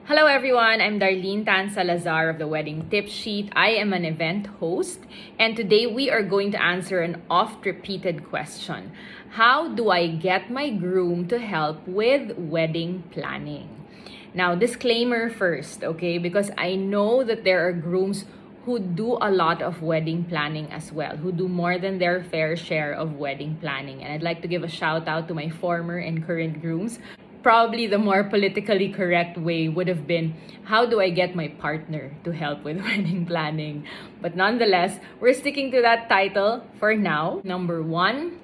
Hello everyone, I'm Darlene Tan Salazar of the Wedding Tip Sheet. I am an event host, and today we are going to answer an oft-repeated question. How do I get my groom to help with wedding planning? Now, disclaimer first, okay? Because I know that there are grooms who do a lot of wedding planning as well, who do more than their fair share of wedding planning. And I'd like to give a shout out to my former and current grooms. Probably the more politically correct way would have been, how do I get my partner to help with wedding planning? But nonetheless, we're sticking to that title for now. Number one,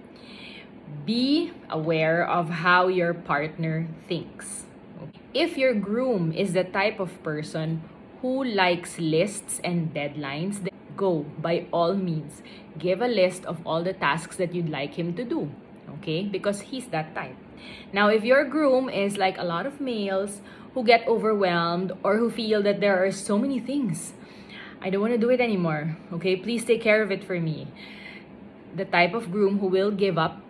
be aware of how your partner thinks. If your groom is the type of person who likes lists and deadlines, then go, by all means, give a list of all the tasks that you'd like him to do, okay? Because he's that type. Now, if your groom is like a lot of males who get overwhelmed or who feel that there are so many things, I don't want to do it anymore, okay? Please take care of it for me. The type of groom who will give up,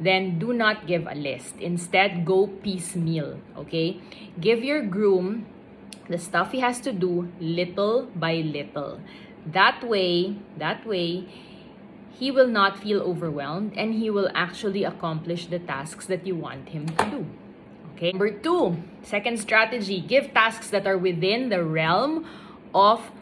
then do not give a list. Instead, go piecemeal, okay? Give your groom the stuff he has to do little by little. That way, he will not feel overwhelmed and he will actually accomplish the tasks that you want him to do. Okay. Number two, second strategy, give tasks that are within the realm of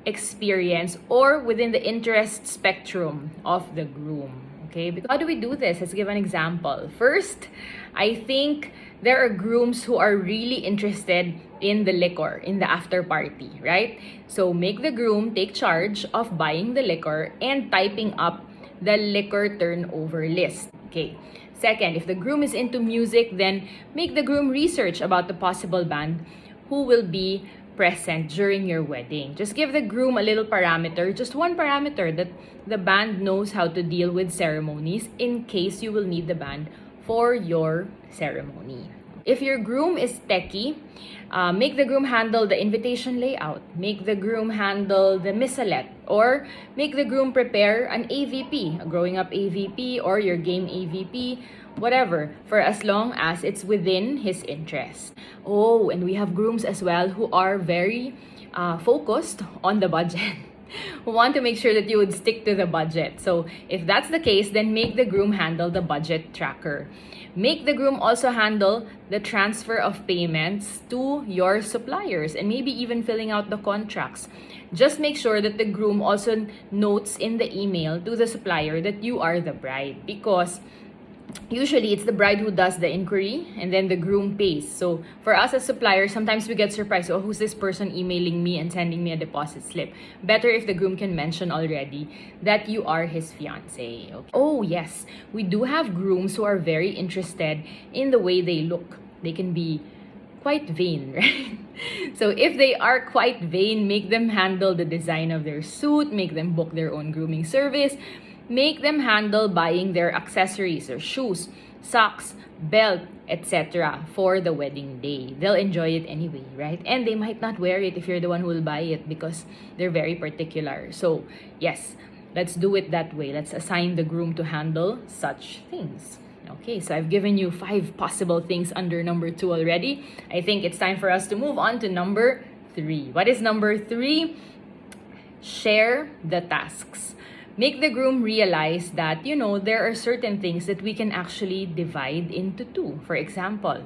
experience or within the interest spectrum of the groom. Okay, how do we do this? Let's give an example. First, I think there are grooms who are really interested in the liquor, in the after party, right? So make the groom take charge of buying the liquor and typing up the liquor turnover list. Okay. Second, if the groom is into music, then make the groom research about the possible band who will be present during your wedding. Just give the groom a little parameter, just one parameter, that the band knows how to deal with ceremonies in case you will need the band for your ceremony. If your groom is techie, make the groom handle the invitation layout, make the groom handle the missalette, or make the groom prepare an AVP, a growing up AVP or your game AVP, whatever, for as long as it's within his interest. Oh, and we have grooms as well who are very focused on the budget. Who want to make sure that you would stick to the budget. So if that's the case, then make the groom handle the budget tracker. Make the groom also handle the transfer of payments to your suppliers and maybe even filling out the contracts. Just make sure that the groom also notes in the email to the supplier that you are the bride, because usually it's the bride who does the inquiry and then the groom pays. So for us as suppliers, sometimes we get surprised. Oh, who's this person emailing me and sending me a deposit slip? Better if the groom can mention already that you are his fiance. Okay. Oh yes, we do have grooms who are very interested in the way they look. They can be quite vain, right? So if they are quite vain, make them handle the design of their suit, make them book their own grooming service. Make them handle buying their accessories or shoes, socks, belt, etc. for the wedding day. They'll enjoy it anyway, right? And they might not wear it if you're the one who will buy it because they're very particular. So yes, let's do it that way. Let's assign the groom to handle such things. Okay, so I've given you 5 possible things under number 2 already. I think it's time for us to move on to number 3. What is number 3? Share the tasks. Make the groom realize that, there are certain things that we can actually divide into 2. For example,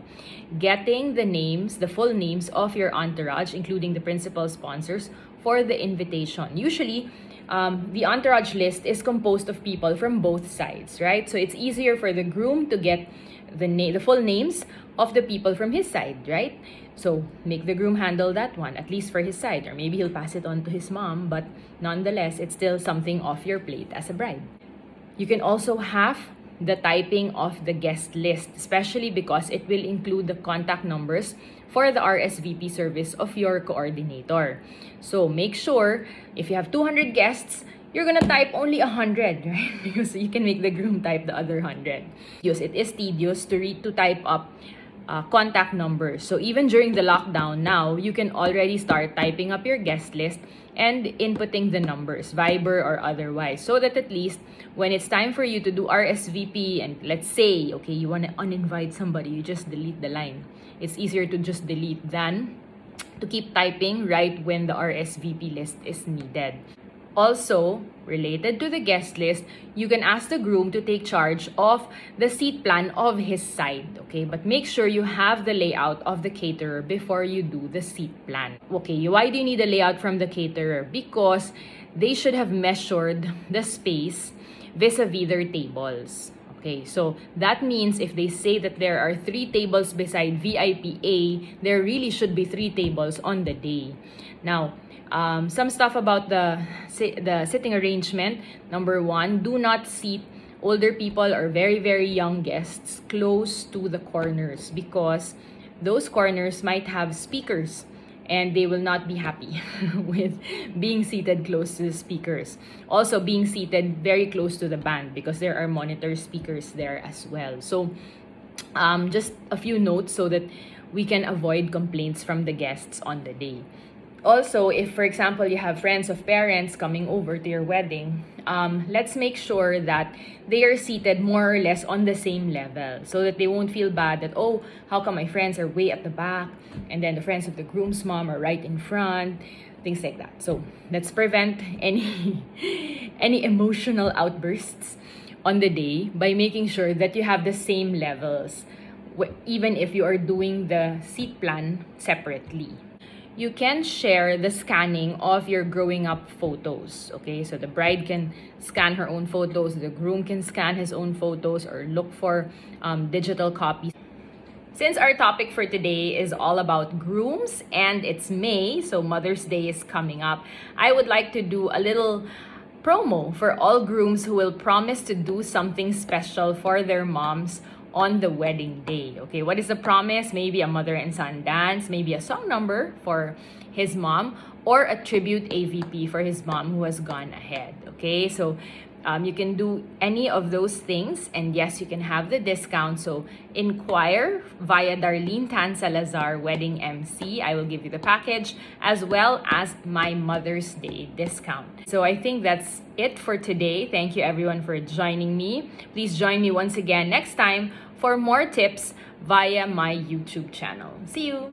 getting the full names of your entourage, including the principal sponsors, for the invitation. Usually, the entourage list is composed of people from both sides, right? So it's easier for the groom to get the full names of the people from his side, right? So make the groom handle that one, at least for his side. Or maybe he'll pass it on to his mom, but nonetheless, it's still something off your plate as a bride. You can also have the typing of the guest list, especially because it will include the contact numbers for the RSVP service of your coordinator. So make sure if you have 200 guests, you're gonna type only 100, right? Because you can make the groom type the other 100. Yes, it is tedious to type up contact numbers. So even during the lockdown now, you can already start typing up your guest list and inputting the numbers, Viber or otherwise, so that at least when it's time for you to do RSVP and let's say, okay, you want to uninvite somebody, you just delete the line. It's easier to just delete than to keep typing right when the RSVP list is needed. Also, related to the guest list, you can ask the groom to take charge of the seat plan of his side, okay? But make sure you have the layout of the caterer before you do the seat plan. Okay, why do you need a layout from the caterer? Because they should have measured the space vis-a-vis their tables. Okay, so that means if they say that there are 3 tables beside VIP A, there really should be 3 tables on the day. Now, some stuff about the sitting arrangement. Number 1, do not seat older people or very, very young guests close to the corners because those corners might have speakers and they will not be happy with being seated close to the speakers. Also, being seated very close to the band because there are monitor speakers there as well. So, just a few notes so that we can avoid complaints from the guests on the day. Also, if, for example, you have friends of parents coming over to your wedding, let's make sure that they are seated more or less on the same level so that they won't feel bad that, oh, how come my friends are way at the back and then the friends of the groom's mom are right in front, things like that. So let's prevent any emotional outbursts on the day by making sure that you have the same levels, even if you are doing the seat plan separately. You can share the scanning of your growing up photos. Okay, so the bride can scan her own photos, the groom can scan his own photos, or look for digital copies. Since our topic for today is all about grooms and it's May, so Mother's Day is coming up, I would like to do a little promo for all grooms who will promise to do something special for their moms on the wedding day. Okay, what is the promise? Maybe a mother and son dance, maybe a song number for his mom, or a tribute AVP for his mom who has gone ahead. Okay, so you can do any of those things, and yes, you can have the discount. So inquire via Darlene Tan Salazar Wedding MC. I will give you the package as well as my Mother's Day discount. So I think that's it for today. Thank you everyone for joining me. Please join me once again next time for more tips via my YouTube channel. See you!